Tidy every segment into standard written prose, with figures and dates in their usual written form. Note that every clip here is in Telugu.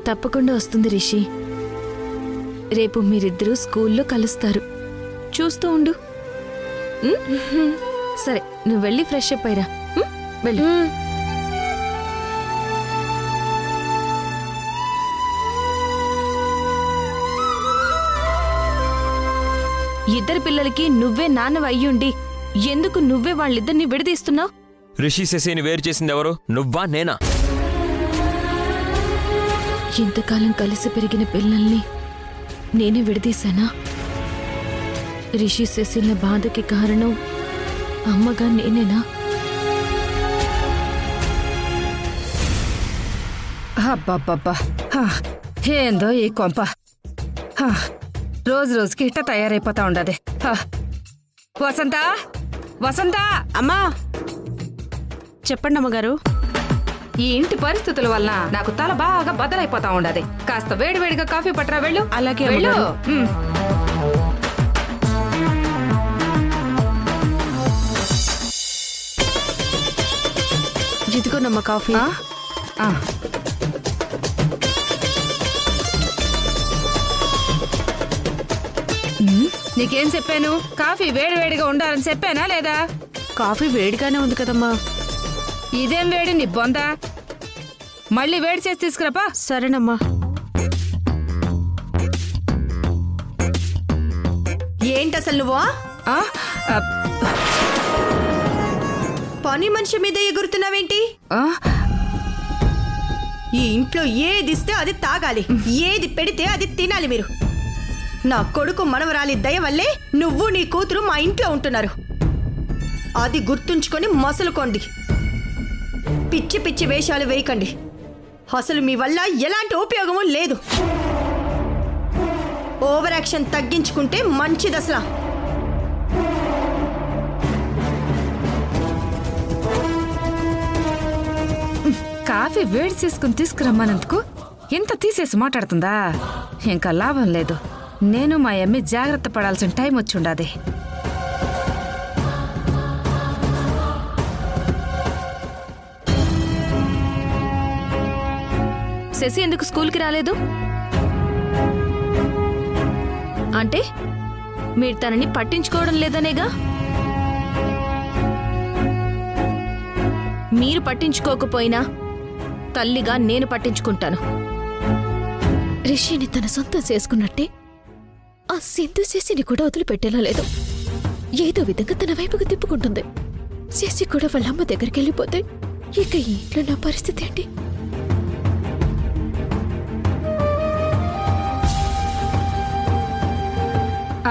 తప్పకుండా వస్తుంది రిషి. రేపు మీరిద్దరూ స్కూల్లో కలుస్తారు. చూస్తూ ఉండు. సరే, నువ్వు వెళ్ళి ఫ్రెష్ అప్ అయ్యిరా. వెళ్ళి. ఇద్దరు పిల్లలకి నువ్వే నాన్నవి అయ్యుండి ఎందుకు నువ్వే వాళ్ళిద్దరిని విడదీస్తున్నావు? రిషి శశిని వేరు చేసింది ఎవరు? నువ్వా నేనా? ఇంతకాలం కలిసి పెరిగిన పిల్లల్ని నేనే విడదీశానా? రిషి శశిల బాధకి కారణం అమ్మగా నేనేనా? అబ్బబ్బబ్బా, ఏందో ఈ కొంప రోజు రోజుకి ఇట్ట తయారైపోతా ఉండదే. వసంత, వసంత! అమ్మా చెప్పండి అమ్మగారు. ఈ ఇంటి పరిస్థితుల వల్ల నాకు తల బాగా బదలైపోతా ఉండదు. కాస్త వేడివేడిగా కాఫీ పట్టరా. వెళ్ళు. అలాగే వెళ్ళు. ఇదిగోనమ్మా కాఫీ. నీకేం చెప్పాను? కాఫీ వేడివేడిగా ఉండాలని చెప్పానా లేదా? కాఫీ వేడిగానే ఉంది కదమ్మా. ఇదేం వేడి నీ బొందా? మళ్ళీ వేడి చేసి తీసుకురాపా. సరేనమ్మా. ఏంటి అసలు నువ్వా? పని మనిషి మీద ఎగురుతున్నావేంటి? ఈ ఇంట్లో ఏది ఇస్తే అది తాగాలి, ఏది పెడితే అది తినాలి. మీరు నా కొడుకు మనవరాలి దయ వల్లే నువ్వు నీ కూతురు మా ఇంట్లో ఉంటున్నారు. అది గుర్తుంచుకొని మసలుకోండి. పిచ్చి పిచ్చి వేషాలు వేయకండి. అసలు మీ వల్ల ఎలాంటి ఉపయోగమూ లేదు. ఓవర్ యాక్షన్ తగ్గించుకుంటే మంచిది. అసలు కాఫీ వేడి చేసుకుని తీసుకురమ్మన్నందుకు ఇంత తీసేసి మాట్లాడుతుందా? ఇంకా లాభం లేదు. నేను మా అమ్మి జాగ్రత్త పడాల్సిన టైం వచ్చి ఉండాది. శశి ఎందుకు స్కూల్కి రాలేదు? అంటే మీరు తనని పట్టించుకోవడం లేదనేగా? మీరు పట్టించుకోకపోయినా తల్లిగా నేను పట్టించుకుంటాను. రిషిని తన సొంతం చేసుకున్నట్టే ఆ సింధు శశిని కూడా వదిలిపెట్టేలా లేదు. ఏదో విధంగా తన వైపుకు తిప్పుకుంటుంది. శశి కూడా వాళ్ళ అమ్మ దగ్గరికి వెళ్ళిపోతే ఇక ఈ ఇంట్లో నా పరిస్థితి ఏంటి?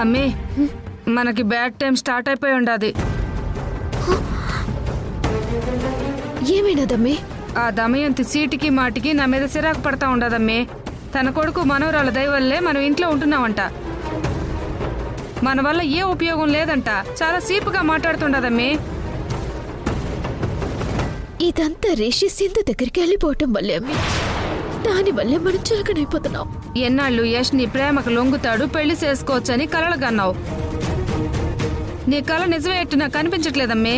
అమ్మే, మనకి బ్యాడ్ టైం స్టార్ట్ అయిపోయి ఉండాది. ఏమైనాదమ్మే? ఆ దమయంతి సీటికి మాటికి నా మీద సిరాకు పడతా ఉండదమ్మే. తన కొడుకు మనవరాల దయ వల్లే మనం ఇంట్లో ఉంటున్నామంట. మన వల్ల ఏ ఉపయోగం లేదంట. చాలా సీపుగా మాట్లాడుతుండదమ్మే. ఇదంతా రిషి సింధు దగ్గరికి వెళ్ళిపోవటం వల్లే అమ్మే. దానివల్లే మనం చులకనైపోతున్నాం. ఎన్నాళ్ళు యష్ నీ ప్రేమకు లొంగుతాడు, పెళ్లి చేసుకోవచ్చని కలలుగన్నావు. నీ కళ నిజమేట్టు నాకు కనిపించట్లేదమ్మే.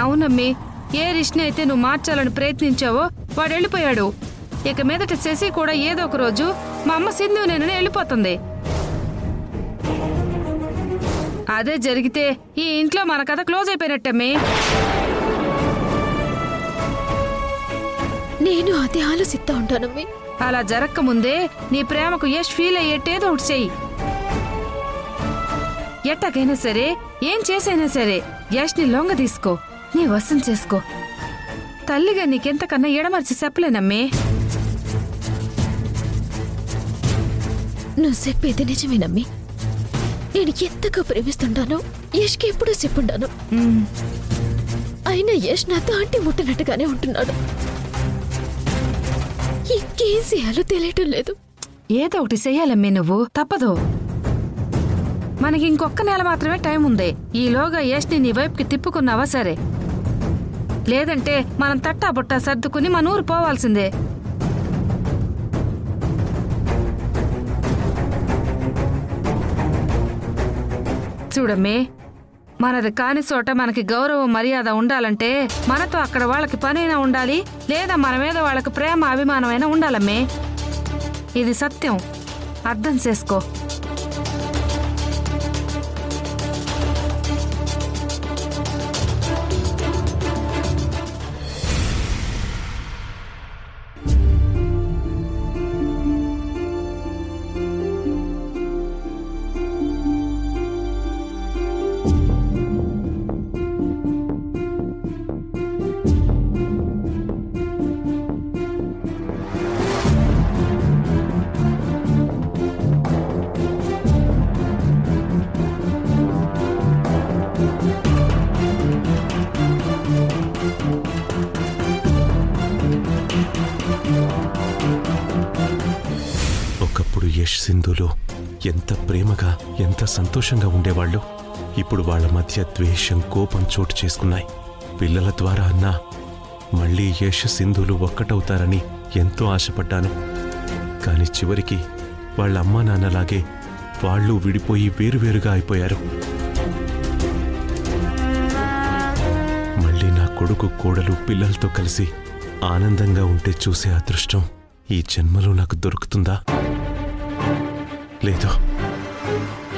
అవునమ్మి, ఏ రిష్ని అయితే నువ్వు మార్చాలని ప్రయత్నించావో వాడు వెళ్ళిపోయాడు. ఇక మీదట శశి కూడా ఏదో ఒక రోజు మా అమ్మ సింధు నేను వెళ్ళిపోతుంది. అదే జరిగితే ఈ ఇంట్లో మన కథ క్లోజ్ అయిపోయినట్టమ్మి. నేను అదే ఆలోచిస్తా ఉంటానమ్మి. అలా జరగకముందే నీ ప్రేమకు యష్ ఫీల్ అయ్యేటేదో ఒకటి చెయ్యి. ఎట్టకైనా సరే, ఏం చేసైనా సరే యష్ ని లొంగ తీసుకో, నీ వశం చేసుకో. తల్లిగా నీకెంతకన్నా ఎడమర్చి చెప్పలేనమ్మే. నువ్వు చెప్పేది నిజమేనమ్మి. నేను ఎంతగా ప్రేమిస్తుంటానో యష్కి ఎప్పుడూ చెప్పుండాను. అయినా యష్ నాతో ఆంటీ ముట్టనట్టుగానే ఉంటున్నాడు. ఇంకేం చేయాలో తెలియటం లేదు. ఏదో ఒకటి చెయ్యాలమ్మే, నువ్వు తప్పదు. మనకి ఇంకొక నెల మాత్రమే టైం ఉంది. ఈలోగా యష్ ని నీ వైపుకి తిప్పుకున్నావా సరే, లేదంటే మనం తట్టా బుట్టా సర్దుకుని మన ఊరు పోవాల్సిందే. చూడమ్మే, మనది కాని చోట మనకి గౌరవం మర్యాద ఉండాలంటే మనతో అక్కడ వాళ్ళకి పనైనా ఉండాలి, లేదా మన మీద వాళ్ళకి ప్రేమ అభిమానమైనా ఉండాలమ్మే. ఇది సత్యం, అర్థం చేసుకో. ఒకప్పుడు యష్ సింధులో ఎంత ప్రేమగా ఎంత సంతోషంగా ఉండేవాళ్ళు. ఇప్పుడు వాళ్ళ మధ్య ద్వేషం కోపం చోటు చేసుకున్నాయి. పిల్లల ద్వారా అన్నా మళ్ళీ యష్ సింధులు ఒక్కటవుతారని ఎంతో ఆశపడ్డాను. కాని చివరికి వాళ్ళ అమ్మా నాన్నలాగే వాళ్ళు విడిపోయి వేరువేరుగా అయిపోయారు. మళ్ళీ నా కొడుకు కోడలు పిల్లలతో కలిసి ఆనందంగా ఉంటే చూసే అదృష్టం ఈ జన్మలో నాకు దొరుకుతుందా? లేదు.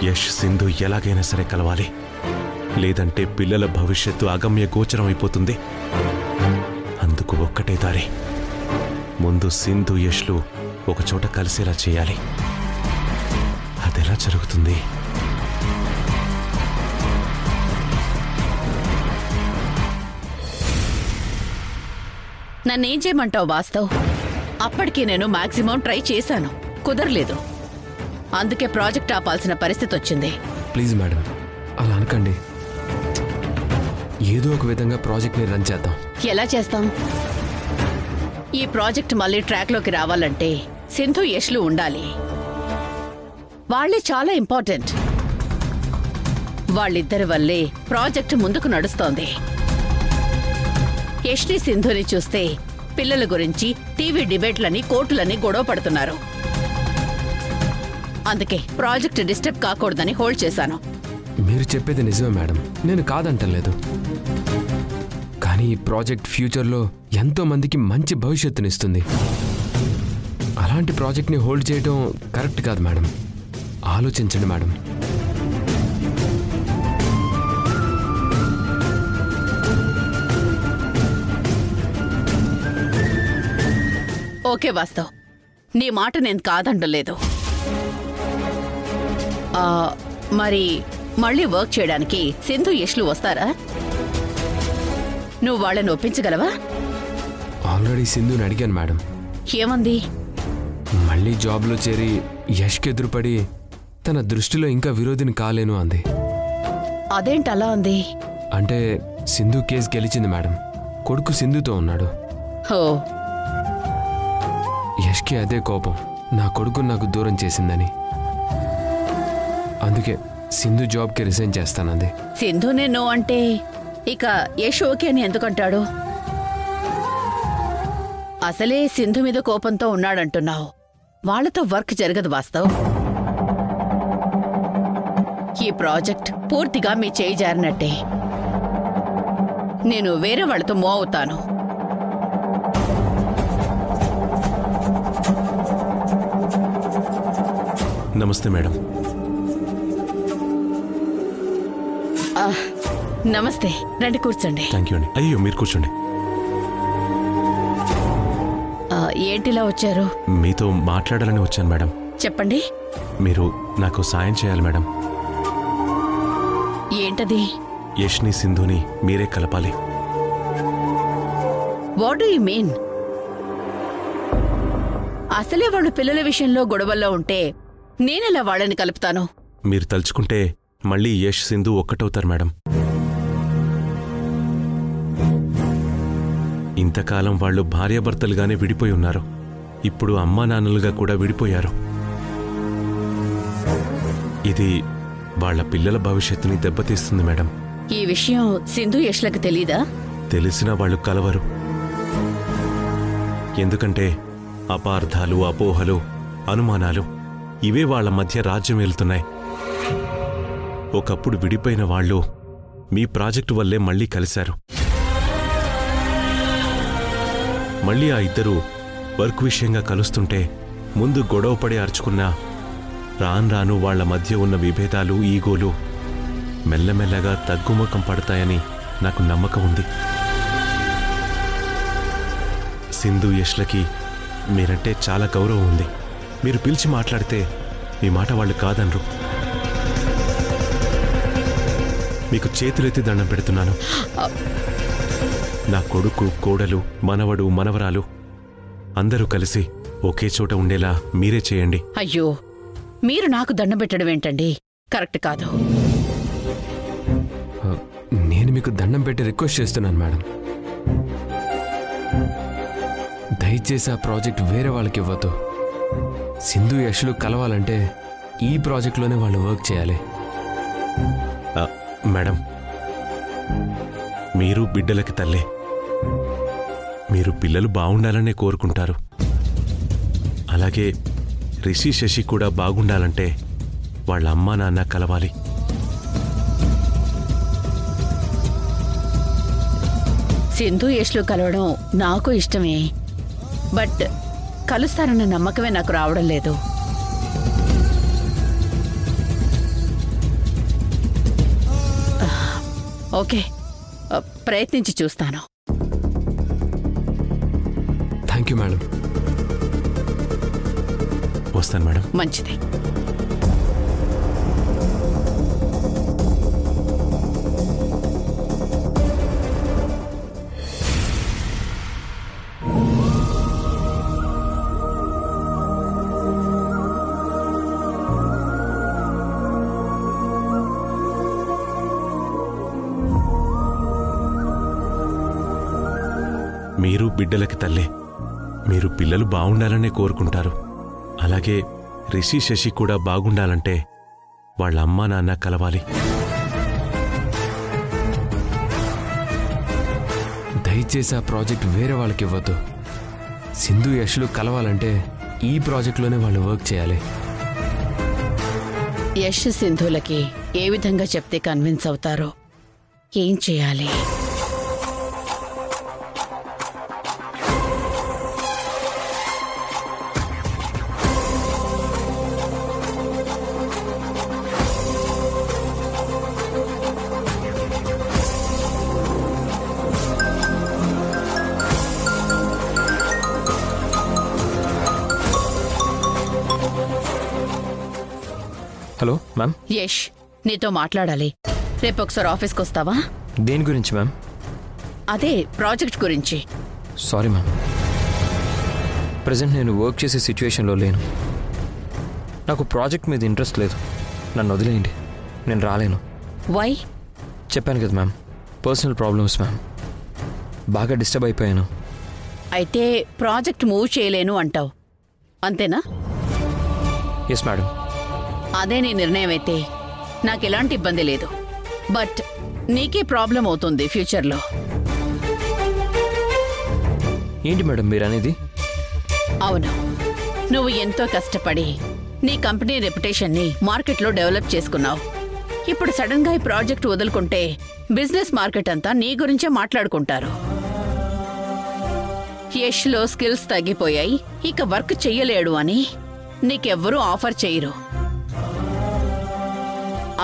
యష్ సింధు ఎలాగైనా సరే కలవాలి, లేదంటే పిల్లల భవిష్యత్తు అగమ్య గోచరం అయిపోతుంది. అందుకు ఒక్కటే దారి. ముందు సింధు యష్లు ఒకచోట కలిసేలా చేయాలి. అదెలా జరుగుతుంది? నన్నేం చేయమంటావు వాస్తవ్? అప్పటికి నేను మాక్సిమం ట్రై చేశాను, కుదరలేదు. అందుకే ప్రాజెక్ట్ ఆపాల్సిన పరిస్థితి వచ్చింది. ప్లీజ్ మేడం, అలా అనకండి. ఏదో ఒక విధంగా ప్రాజెక్ట్ని రన్ చేద్దాం. ఎలా చేస్తాం? ఈ ప్రాజెక్ట్ మళ్ళీ ట్రాక్లోకి రావాలంటే సింధు యష్లు ఉండాలి. వాళ్ళే చాలా ఇంపార్టెంట్. వాళ్ళిద్దరి వల్లే ప్రాజెక్ట్ ముందుకు నడుస్తోంది. యష్ని సింధుని చూస్తే పిల్లల గురించి టీవీ డిబేట్లని కోర్టులని గొడవ పడుతున్నారు. అందుకే ప్రాజెక్ట్ డిస్టర్బ్ కాకూడదని హోల్డ్ చేశాను. మీరు చెప్పేది నిజమే మేడం, నేను కాదంటలేదు. కానీ ఈ ప్రాజెక్ట్ ఫ్యూచర్లో ఎంతో మందికి మంచి భవిష్యత్తునిస్తుంది. అలాంటి ప్రాజెక్ట్ని హోల్డ్ చేయడం కరెక్ట్ కాదు మేడం. ఆలోచించండి మేడం. ఓకే వాస్తవ్, నీ మాట నేను కాదంటలేదు. మరి మళ్ళీ వర్క్ చేయడానికి సింధు యష్లు వస్తారా? నువ్వు వాళ్ళని ఒప్పించగలవా? ఆల్రెడీ సింధుని అడిగాను మేడం. ఏమంది? మళ్ళీ జాబ్లో చేరి యష్కి ఎదురుపడి తన దృష్టిలో ఇంకా విరోధిని కాలేను అంది. అదేంటలా అంది? అంటే సింధు కేసు గెలిచింది మేడం, కొడుకు సింధుతో ఉన్నాడు. హో, యష్కి అదే కోపం, నా కొడుకు నాకు దూరం చేసిందని. అందుకే సింధు జాబ్కి రిజైన్ చేస్తానంది. సింధునే నో అంటే ఇక యష్ ఓకే అని ఎందుకంటాడు? అసలే సింధు మీద కోపంతో ఉన్నాడంటున్నావు. వాళ్లతో వర్క్ జరగదు వాస్తవ్. ఈ ప్రాజెక్ట్ పూర్తిగా మీ చేయి జారినట్టే. నేను వేరే వాళ్లతో మూవ్ అవుతాను. నమస్తే మేడం. నమస్తే, రండి కూర్చోండి. థ్యాంక్ యూ అండి. అయ్యో మీరు కూర్చోండి. ఏంటిలా వచ్చారు? మీతో మాట్లాడాలని వచ్చాను మేడం. చెప్పండి. మీరు నాకు సాయం చేయాలి మేడం. ఏంటది? యష్ని సింధుని మీరే కలపాలి. What do you mean? అసలే వాళ్ళు పిల్లల విషయంలో గొడవల్లో ఉంటే నేనెలా వాళ్ళని కలుపుతాను? మీరు తలుచుకుంటే మళ్ళీ యష్ సింధు ఒక్కటవుతారు మేడం. ఇంతకాలం వాళ్ళు భార్యాభర్తలుగానే విడిపోయి ఉన్నారు. ఇప్పుడు అమ్మా నాన్నలుగా కూడా విడిపోయారు. ఇది వాళ్ళ పిల్లల భవిష్యత్తుని దెబ్బతీస్తుంది మేడం. ఈ విషయం సింధు యష్లకు తెలీదా? తెలిసినా వాళ్ళు కలవరు. ఎందుకంటే అపార్థాలు, అపోహలు, అనుమానాలు ఇవే వాళ్ళ మధ్య రాజ్యం వెళ్తున్నాయి. ఒకప్పుడు విడిపోయిన వాళ్ళు మీ ప్రాజెక్టు వల్లే మళ్ళీ కలిశారు. మళ్ళీ ఆ ఇద్దరూ వర్క్ విషయంగా కలుస్తుంటే ముందు గొడవపడి అరుచుకున్నా రాను వాళ్ల మధ్య ఉన్న విభేదాలు, ఈగోలు మెల్లమెల్లగా తగ్గుముఖం పడతాయని నాకు నమ్మకం ఉంది. సింధు, యష్లకి మీరంటే చాలా గౌరవం ఉంది. మీరు పిలిచి మాట్లాడితే మీ మాట వాళ్ళు కాదనరు. మీకు చేతులెత్తి దండం పెడుతున్నాను. నా కొడుకు, కోడలు, మనవడు, మనవరాలు అందరూ కలిసి ఒకే చోట ఉండేలా మీరే చేయండి. అయ్యో, మీరు నాకు దండం పెట్టడం ఏంటండి? కరెక్ట్ కాదు. నేను మీకు దండం పెట్టి రిక్వెస్ట్ చేస్తున్నాను మేడం. దయచేసి ఆ ప్రాజెక్ట్ వేరే వాళ్ళకి ఇవ్వద్దు. సింధు, యష్లు కలవాలంటే ఈ ప్రాజెక్ట్లోనే వాళ్ళు వర్క్ చేయాలి. మేడం, మీరు బిడ్డలకి తల్లే. మీరు పిల్లలు బాగుండాలనే కోరుకుంటారు. అలాగే రిషి, శశి కూడా బాగుండాలంటే వాళ్ళ అమ్మా నాన్న కలవాలి. సింధు, యష్లు కలవడం నాకు ఇష్టమే. బట్ కలుస్తారన్న నమ్మకమే నాకు రావడం లేదు. ఓకే, ప్రయత్నించి చూస్తాను. Thank you madam. వస్తాను మేడం. మంచిది. మీరు బిడ్డలకి తల్లే. మీరు పిల్లలు బాగుండాలనే కోరుకుంటారు. అలాగే రిషి, శశి కూడా బాగుండాలంటే వాళ్ళ అమ్మా నాన్న కలవాలి. దయచేసి ఆ ప్రాజెక్ట్ వేరే వాళ్ళకి ఇవ్వద్దు. సింధు, యష్లు కలవాలంటే ఈ ప్రాజెక్ట్లోనే వాళ్ళు వర్క్ చేయాలి. యష్, సింధులకి ఏ విధంగా చెప్తే కన్విన్స్ అవుతారో, ఏం చేయాలి? Hello ma'am. యష్, నీతో మాట్లాడాలి. రేపు ఒకసారి ఆఫీస్కి వస్తావా? దేని గురించి మ్యామ్? అదే ప్రాజెక్ట్ గురించి. సారీ మ్యామ్, ప్రజెంట్ నేను వర్క్ చేసే సిచ్యువేషన్లో లేను. నాకు ప్రాజెక్ట్ మీద ఇంట్రెస్ట్ లేదు. నన్ను వదిలేయండి, నేను రాలేను. వై? చెప్పాను కదా మ్యామ్, పర్సనల్ ప్రాబ్లమ్స్ మ్యామ్. బాగా డిస్టర్బ్ అయిపోయాను. అయితే ప్రాజెక్ట్ మూవ్ చేయలేను అంటావు, అంతేనా? Yes madam. అదే నీ నిర్ణయం అయితే నాకు ఎలాంటి ఇబ్బంది లేదు. బట్ నీకే ప్రాబ్లం అవుతుంది ఫ్యూచర్లో. ఏంటి మేడం మీరు అనేది? అవును, నువ్వు ఎంతో కష్టపడి నీ కంపెనీ రెప్యుటేషన్ని మార్కెట్లో డెవలప్ చేసుకున్నావు. ఇప్పుడు సడన్గా ఈ ప్రాజెక్ట్ వదులుకుంటే బిజినెస్ మార్కెట్ అంతా నీ గురించే మాట్లాడుకుంటారు. యష్లో స్కిల్స్ తగ్గిపోయాయి, ఇక వర్క్ చెయ్యలేడు అని నీకెవ్వరూ ఆఫర్ చేయరు.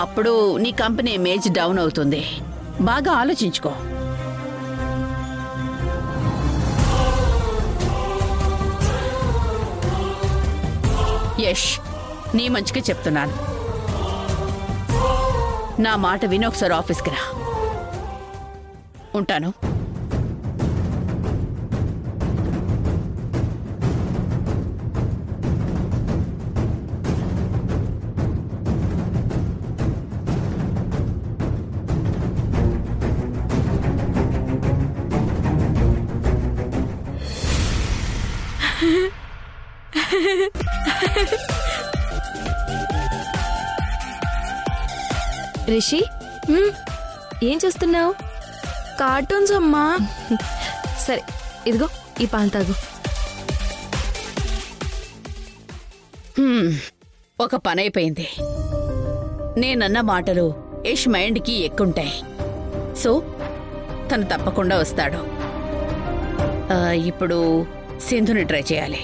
అప్పుడు నీ కంపెనీ ఇమేజ్ డౌన్ అవుతుంది. బాగా ఆలోచించుకో. యష్, నీ మంచిగా చెప్తున్నాను. నా మాట విని ఒకసారి ఆఫీస్కి రా. ఉంటాను. రిషి, ఏం చూస్తున్నావు? కార్టూన్స్ అమ్మా. సరే, ఇదిగో ఈ పాలు తాగు. ఒక పనైపోయింది. నేనన్న మాటలు యష్ మైండ్కి ఎక్కుంటాయి. సో తను తప్పకుండా వస్తాడు. ఇప్పుడు సింధుని ట్రై చేయాలి.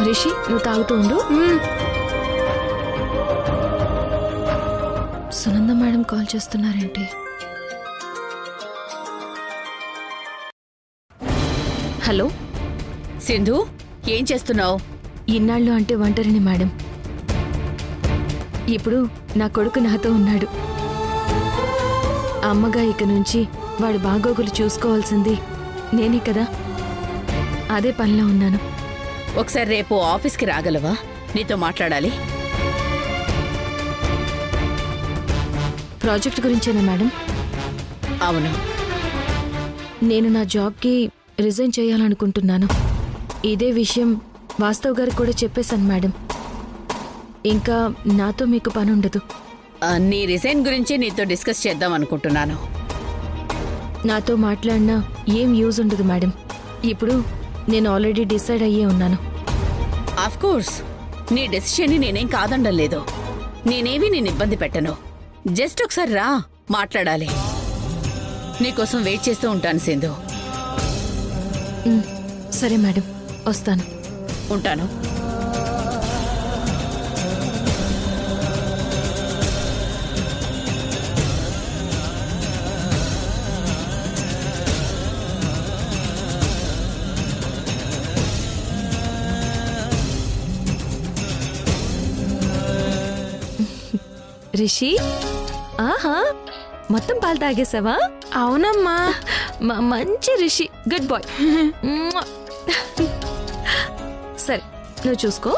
రిషి, నువ్వు తాగుతూ ఉండు. సునంద మేడం కాల్ చేస్తున్నారేంటి? హలో సింధు, ఏం చేస్తున్నావు? ఇన్నాళ్ళు అంటే ఒంటరిని మేడం. ఇప్పుడు నా కొడుకు నాతో ఉన్నాడు. అమ్మగా ఇక నుంచి వాడి బాగోగులు చూసుకోవాల్సింది నేనే కదా. అదే పనిలో ఉన్నాను. ఒకసారి రేపు ఆఫీస్కి రాగలవా? నీతో మాట్లాడాలి. ప్రాజెక్ట్ గురించేనా మేడం? అవును. నేను నా జాబ్కి రిజైన్ చేయాలనుకుంటున్నాను. ఇదే విషయం వాస్తవ్ గారికి కూడా చెప్పేశాను మేడం. ఇంకా నాతో మీకు పని ఉండదు. నీ రిజైన్ గురించి నీతో డిస్కస్ చేద్దాం అనుకుంటున్నాను. నాతో మాట్లాడినా ఏం యూజ్ ఉండదు మేడం. ఇప్పుడు నేను ఆల్రెడీ డిసైడ్ అయ్యే ఉన్నాను. ఆఫ్కోర్స్ నీ డెసిషన్ని నేనేం కాదండం లేదు. నేనేమీ నేను ఇబ్బంది పెట్టను. జస్ట్ ఒకసారి రా, మాట్లాడాలి. నీకోసం వెయిట్ చేస్తూ ఉంటాను సింధు. సరే మేడం, వస్తాను. ఉంటాను. రిషి, ఆహా, మొత్తం పాలు తాగేసావా? అవునమ్మా. మంచి రిషి, గుడ్ బాయ్. సరే, నువ్వు చూసుకో.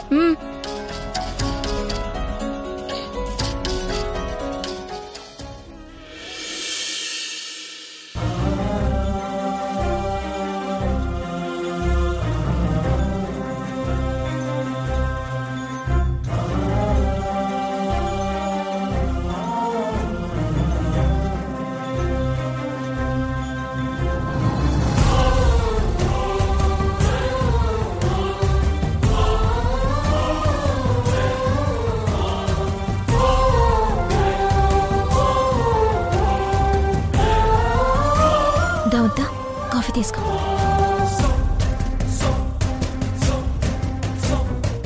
దావద్దా, కాఫీ తీసుకో.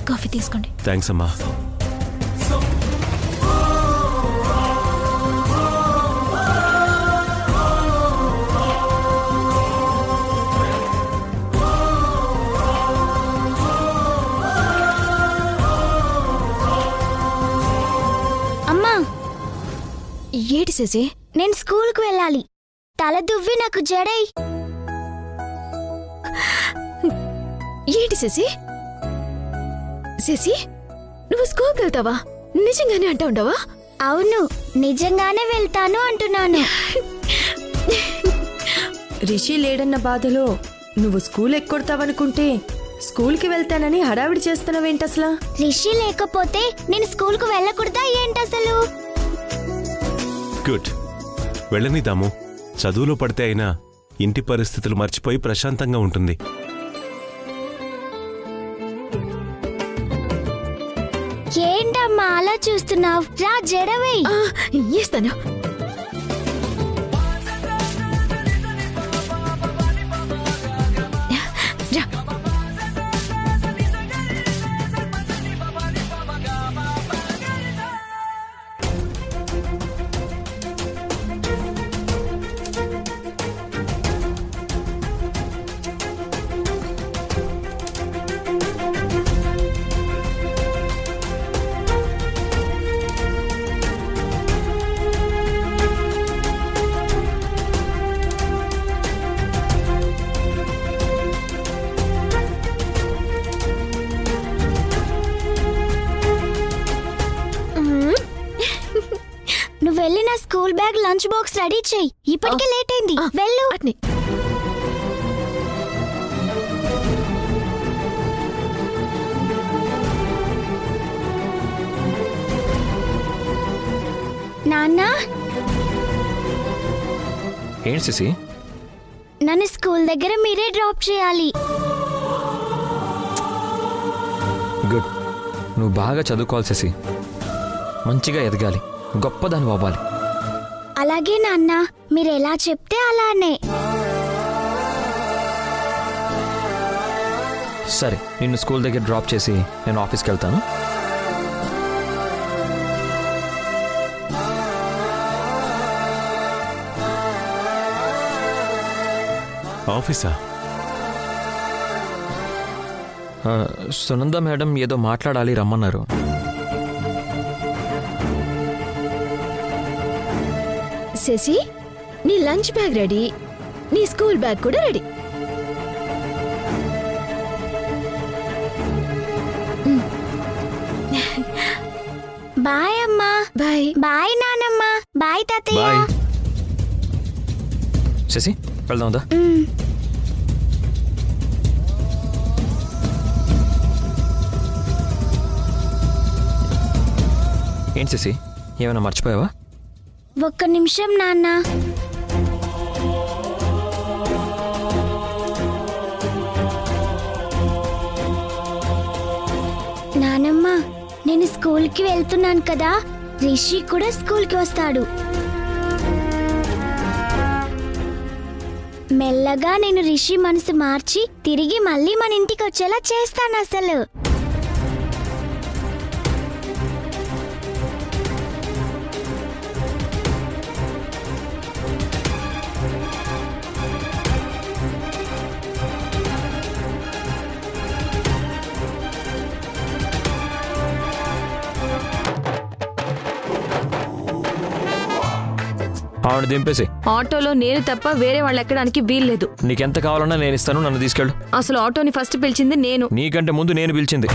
కాఫీ తీసుకోండి. థ్యాంక్స్ అమ్మా. అమ్మా, ఏటి శశి? నేను స్కూల్కి వెళ్ళాలి. తల దువ్వి నాకు జడై. ఏంటి శశి? శశి, నువ్వు స్కూల్కి వెళ్తావా? నిజంగానే అంటా ఉండవా? అవును, నిజంగానే వెళ్తాను అంటున్నాను. రిషి లేడన్న బాధలో నువ్వు స్కూల్ ఎక్కొడతావనుకుంటే స్కూల్కి వెళ్తానని హడావిడి చేస్తున్నావేంటి అసలు? రిషి లేకపోతే నేను స్కూల్కు వెళ్ళకూడదా ఏంటసలు? గుడ్, వెళ్ళనిద్దాము. చదువులో పడితే అయినా ఇంటి పరిస్థితులు మర్చిపోయి ప్రశాంతంగా ఉంటుంది. ఏంటమ్మా అలా చూస్తున్నావు? రా, జడవై. ఇస్తాను. నువ్వు వెళ్ళి నా school bag, lunch box ready చెయ్యి. ఇప్పటికే లేట్ అయింది. వెళ్ళు. నాన్న, ఏంటి శశి? నన్ను స్కూల్ దగ్గర మీరే డ్రాప్ చేయాలి. గుడ్. నువ్వు బాగా చదువుకోవాలి శశి. మంచిగా ఎదగాలి, గొప్పదాని అవ్వాలి. అలాగే నాన్న, మీరు ఎలా చెప్తే అలానే. సరే, నిన్ను స్కూల్ దగ్గర డ్రాప్ చేసి నేను ఆఫీస్కి వెళ్తాను. ఆఫీసా? సునంద మేడం ఏదో మాట్లాడాలి, రమ్మన్నారు. శశి, నీ లంచ్ బ్యాగ్ రెడీ, నీ స్కూల్ బ్యాగ్ కూడా రెడీ. బాయ్ అమ్మా. బాయ్. బాయ్ నానమ్మ. బాయ్ తాతయ్య. బాయ్. శశి, వెళ్దాందా? ఏంటి శశి, ఏమైనా మర్చిపోయావా? ఒక్క నిమిషం నాన్న. నానమ్మ, నేను స్కూల్కి వెళ్తున్నాను కదా, రిషి కూడా స్కూల్కి వస్తాడు. మెల్లగా నేను రిషి మనసు మార్చి తిరిగి మళ్ళీ మన ఇంటికి వచ్చేలా చేస్తాను అసలు. ఆవిడ దింపేసి. ఆటోలో నేను తప్ప వేరే వాళ్ళు ఎక్కడానికి వీల్లేదు. నీకెంత కావాలన్నా నేను ఇస్తాను, నన్ను తీసుకెళ్ళు. అసలు ఆటోని ఫస్ట్ పిలిచింది నేను. నీకంటే ముందు నేను పిలిచింది.